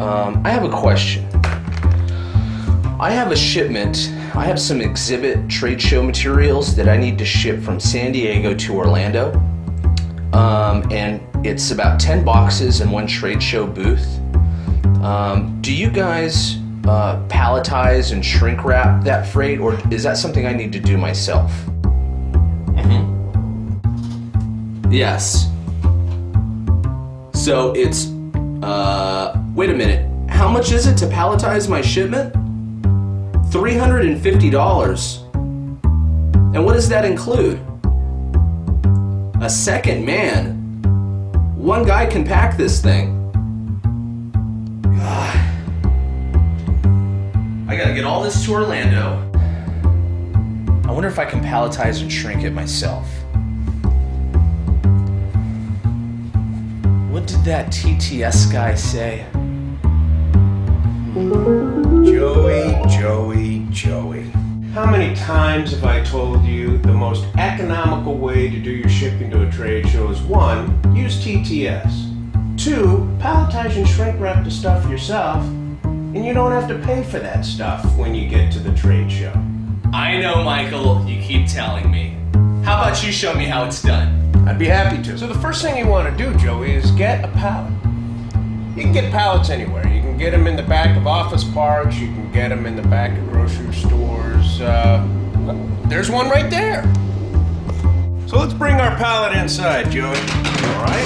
I have a question. I have a shipment. I have some exhibit trade show materials that I need to ship from San Diego to Orlando. And it's about 10 boxes in one trade show booth. Do you guys palletize and shrink wrap that freight, or is that something I need to do myself? Yes. So it's, wait a minute. How much is it to palletize my shipment? $350. And what does that include? A second man. One guy can pack this thing. I gotta get all this to Orlando. I wonder if I can palletize and shrink it myself. What did that TTS guy say? Joey. How many times have I told you the most economical way to do your shipping to a trade show is 1, use TTS. 2, palletize and shrink wrap the stuff yourself, and you don't have to pay for that stuff when you get to the trade show. I know, Michael, you keep telling me. How about you show me how it's done? I'd be happy to. So the first thing you want to do, Joey, is get a pallet. You can get pallets anywhere. You can get them in the back of office parks. You can get them in the back of grocery stores. There's one right there. So let's bring our pallet inside, Joey. All right?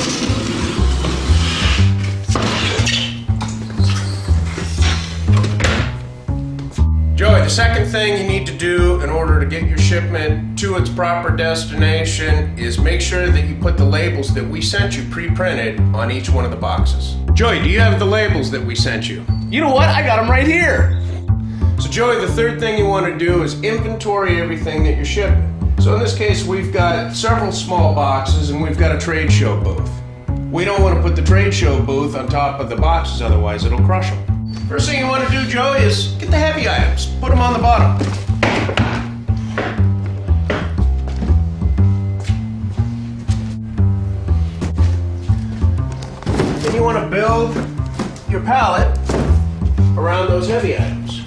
Joey, the second thing you need to do in order to get your shipment to its proper destination is make sure that you put the labels that we sent you pre-printed on each one of the boxes. Joey, do you have the labels that we sent you? You know what? I got them right here. So Joey, the third thing you want to do is inventory everything that you're shipping. So in this case, we've got several small boxes and we've got a trade show booth. We don't want to put the trade show booth on top of the boxes, otherwise it'll crush them. First thing you want to do, Joey, is get the heavy items. Put them on the bottom. Then you want to build your pallet around those heavy items.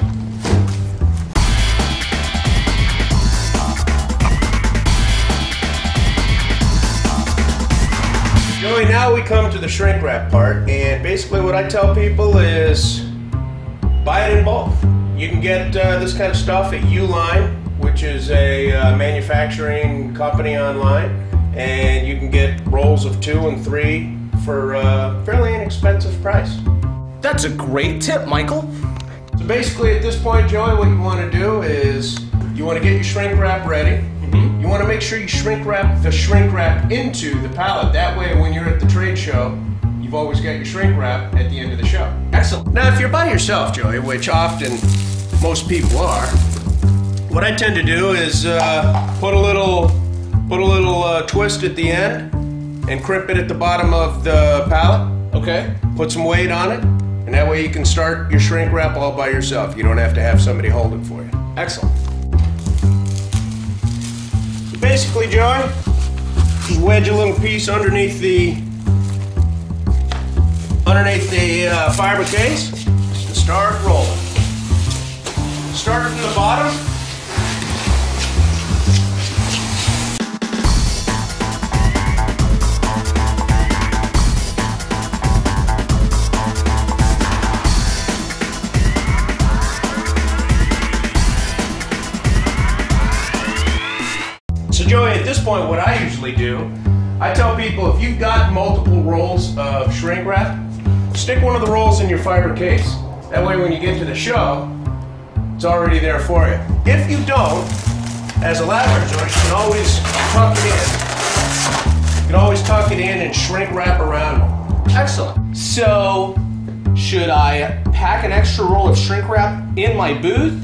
Joey, now we come to the shrink wrap part, and basically what I tell people is buy it in bulk. You can get this kind of stuff at Uline, which is a manufacturing company online, and you can get rolls of 2 and 3 for a fairly inexpensive price. That's a great tip, Michael. So basically at this point, Joey, what you want to do is you want to get your shrink wrap ready. You want to make sure you shrink wrap the shrink wrap into the pallet. That way when you're at the trade show, you've always got your shrink wrap at the end of the show. Excellent. Now, if you're by yourself, Joey, which often most people are, what I tend to do is put a little twist at the end and crimp it at the bottom of the pallet. Okay. Put some weight on it, and that way you can start your shrink wrap all by yourself. You don't have to have somebody hold it for you. Excellent. So basically, Joey, just wedge a little piece underneath the fiber case and start rolling. Start from the bottom. So Joey, at this point, what I usually do, I tell people if you've got multiple rolls of shrink wrap, stick one of the rolls in your fiber case. That way when you get to the show, it's already there for you. If you don't, as a ladder joint, you can always tuck it in. You can always tuck it in and shrink wrap around them. Excellent. So, should I pack an extra roll of shrink wrap in my booth,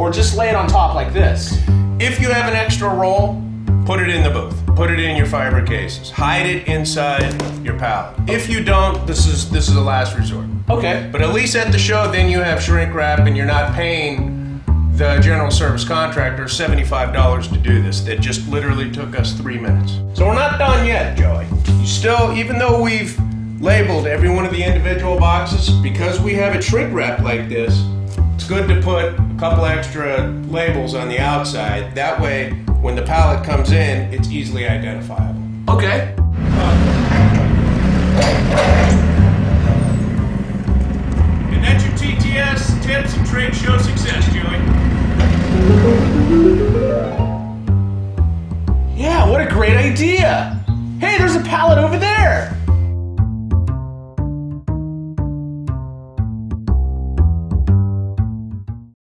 or just lay it on top like this? If you have an extra roll, put it in the booth. Put it in your fiber cases. Hide it inside your pallet. If you don't, this is a last resort. Okay. But at least at the show, then you have shrink wrap and you're not paying the general service contractor $75 to do this. That just literally took us 3 minutes. So we're not done yet, Joey. You still, even though we've labeled every one of the individual boxes. Because we have it shrink wrapped like this, it's good to put a couple extra labels on the outside. That way, when the pallet comes in, it's easily identifiable. Okay. And that's your TTS tips and trade show success, Joey. Yeah, what a great idea! Hey, there's a pallet over there!